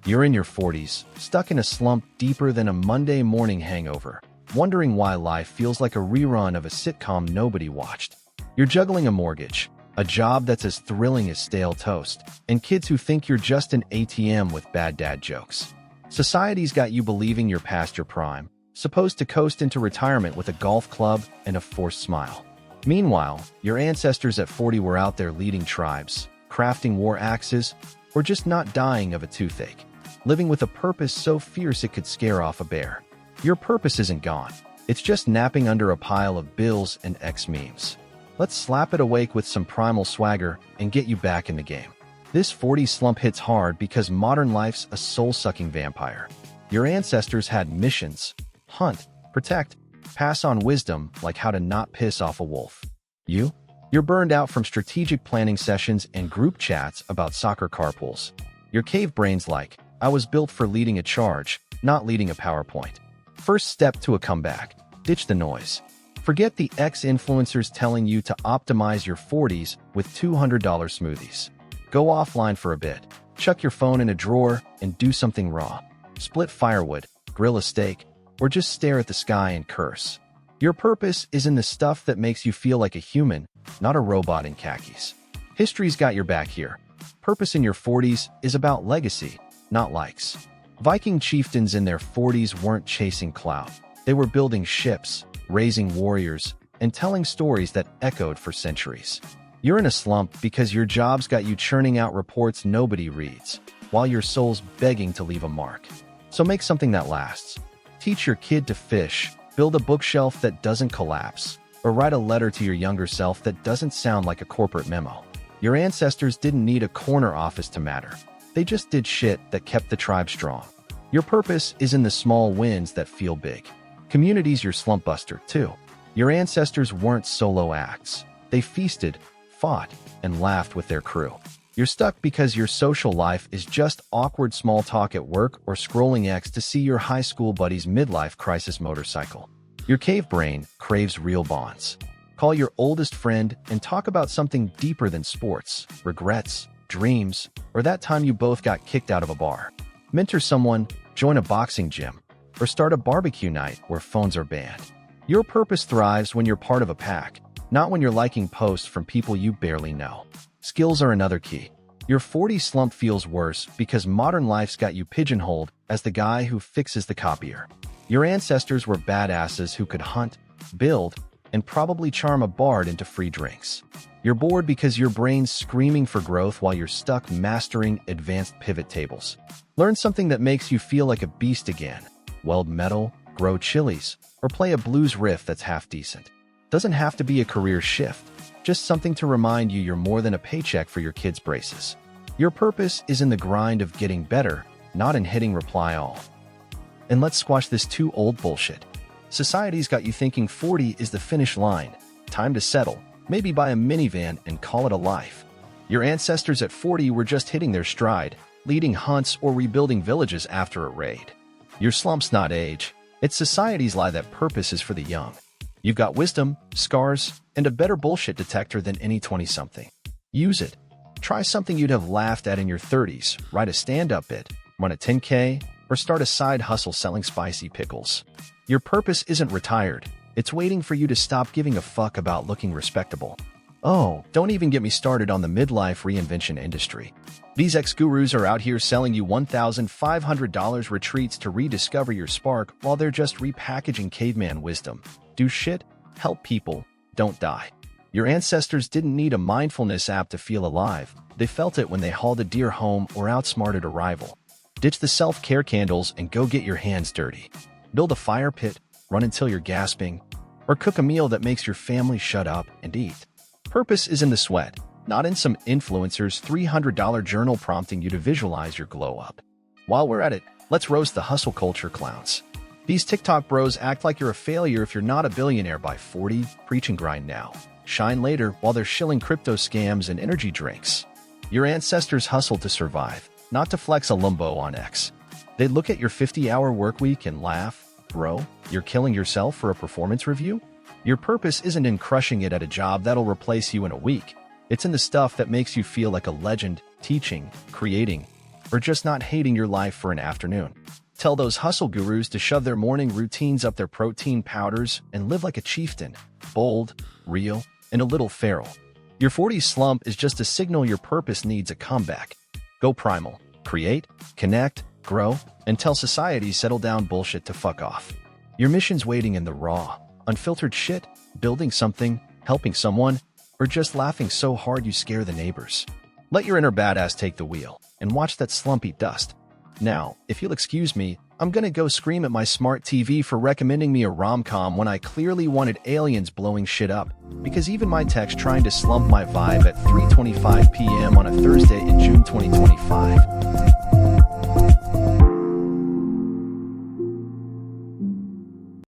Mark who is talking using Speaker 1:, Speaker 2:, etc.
Speaker 1: You're in your 40s, stuck in a slump deeper than a Monday morning hangover, wondering why life feels like a rerun of a sitcom nobody watched. You're juggling a mortgage, a job that's as thrilling as stale toast, and kids who think you're just an ATM with bad dad jokes. Society's got you believing you're past your prime, supposed to coast into retirement with a golf club and a forced smile. Meanwhile, your ancestors at 40 were out there leading tribes, crafting war axes, or just not dying of a toothache, living with a purpose so fierce it could scare off a bear. Your purpose isn't gone. It's just napping under a pile of bills and X-memes. Let's slap it awake with some primal swagger and get you back in the game. This 40s slump hits hard because modern life's a soul-sucking vampire. Your ancestors had missions: hunt, protect, pass on wisdom like how to not piss off a wolf. You're burned out from strategic planning sessions and group chats about soccer carpools. Your cave brain's like, I was built for leading a charge, not leading a PowerPoint. First step to a comeback: ditch the noise. Forget the ex-influencers telling you to optimize your 40s with $200 smoothies. Go offline for a bit, chuck your phone in a drawer, and do something raw. Split firewood, grill a steak, or just stare at the sky and curse. Your purpose is in the stuff that makes you feel like a human, not a robot in khakis. History's got your back here. Purpose in your 40s is about legacy, not likes. Viking chieftains in their 40s weren't chasing clout. They were building ships, raising warriors, and telling stories that echoed for centuries. You're in a slump because your job's got you churning out reports nobody reads, while your soul's begging to leave a mark. So make something that lasts. Teach your kid to fish, build a bookshelf that doesn't collapse, or write a letter to your younger self that doesn't sound like a corporate memo. Your ancestors didn't need a corner office to matter. They just did shit that kept the tribe strong. Your purpose is in the small wins that feel big. Community's your slump buster, too. Your ancestors weren't solo acts. They feasted, fought, and laughed with their crew. You're stuck because your social life is just awkward small talk at work or scrolling X to see your high school buddy's midlife crisis motorcycle. Your cave brain craves real bonds. Call your oldest friend and talk about something deeper than sports, regrets, dreams, or that time you both got kicked out of a bar. Mentor someone, join a boxing gym, or start a barbecue night where phones are banned. Your purpose thrives when you're part of a pack, not when you're liking posts from people you barely know. Skills are another key. Your 40 slump feels worse because modern life's got you pigeonholed as the guy who fixes the copier. Your ancestors were badasses who could hunt, build, and probably charm a bard into free drinks. You're bored because your brain's screaming for growth while you're stuck mastering advanced pivot tables. Learn something that makes you feel like a beast again. Weld metal, grow chilies, or play a blues riff that's half decent. Doesn't have to be a career shift, just something to remind you you're more than a paycheck for your kids' braces. Your purpose is in the grind of getting better, not in hitting reply all. And let's squash this too old bullshit. Society's got you thinking 40 is the finish line. Time to settle, maybe buy a minivan and call it a life. Your ancestors at 40 were just hitting their stride, leading hunts or rebuilding villages after a raid. Your slump's not age. It's society's lie that purpose is for the young. You've got wisdom, scars, and a better bullshit detector than any 20-something. Use it. Try something you'd have laughed at in your 30s, write a stand-up bit, run a 10K, or start a side hustle selling spicy pickles. Your purpose isn't retired. It's waiting for you to stop giving a fuck about looking respectable. Oh, don't even get me started on the midlife reinvention industry. These ex-gurus are out here selling you $1,500 retreats to rediscover your spark while they're just repackaging caveman wisdom. Do shit, help people, don't die. Your ancestors didn't need a mindfulness app to feel alive. They felt it when they hauled a deer home or outsmarted a rival. Ditch the self-care candles and go get your hands dirty. Build a fire pit, run until you're gasping, or cook a meal that makes your family shut up and eat. Purpose is in the sweat, not in some influencer's $300 journal prompting you to visualize your glow up. While we're at it, let's roast the hustle culture clowns. These TikTok bros act like you're a failure if you're not a billionaire by 40, preach and grind now. Shine later while they're shilling crypto scams and energy drinks. Your ancestors hustled to survive, not to flex a lumbo on X. They'd look at your 50-hour work week and laugh, bro, you're killing yourself for a performance review? Your purpose isn't in crushing it at a job that'll replace you in a week. It's in the stuff that makes you feel like a legend, teaching, creating, or just not hating your life for an afternoon. Tell those hustle gurus to shove their morning routines up their protein powders and live like a chieftain, bold, real, and a little feral. Your 40s slump is just a signal your purpose needs a comeback. Go primal. Create, connect, grow, and tell society settle down bullshit to fuck off. Your mission's waiting in the raw, unfiltered shit, building something, helping someone, or just laughing so hard you scare the neighbors. Let your inner badass take the wheel and watch that slump eat dust. Now, if you'll excuse me, I'm gonna go scream at my smart TV for recommending me a rom-com when I clearly wanted aliens blowing shit up, because even my text trying to slump my vibe at 3:25 p.m. on a Thursday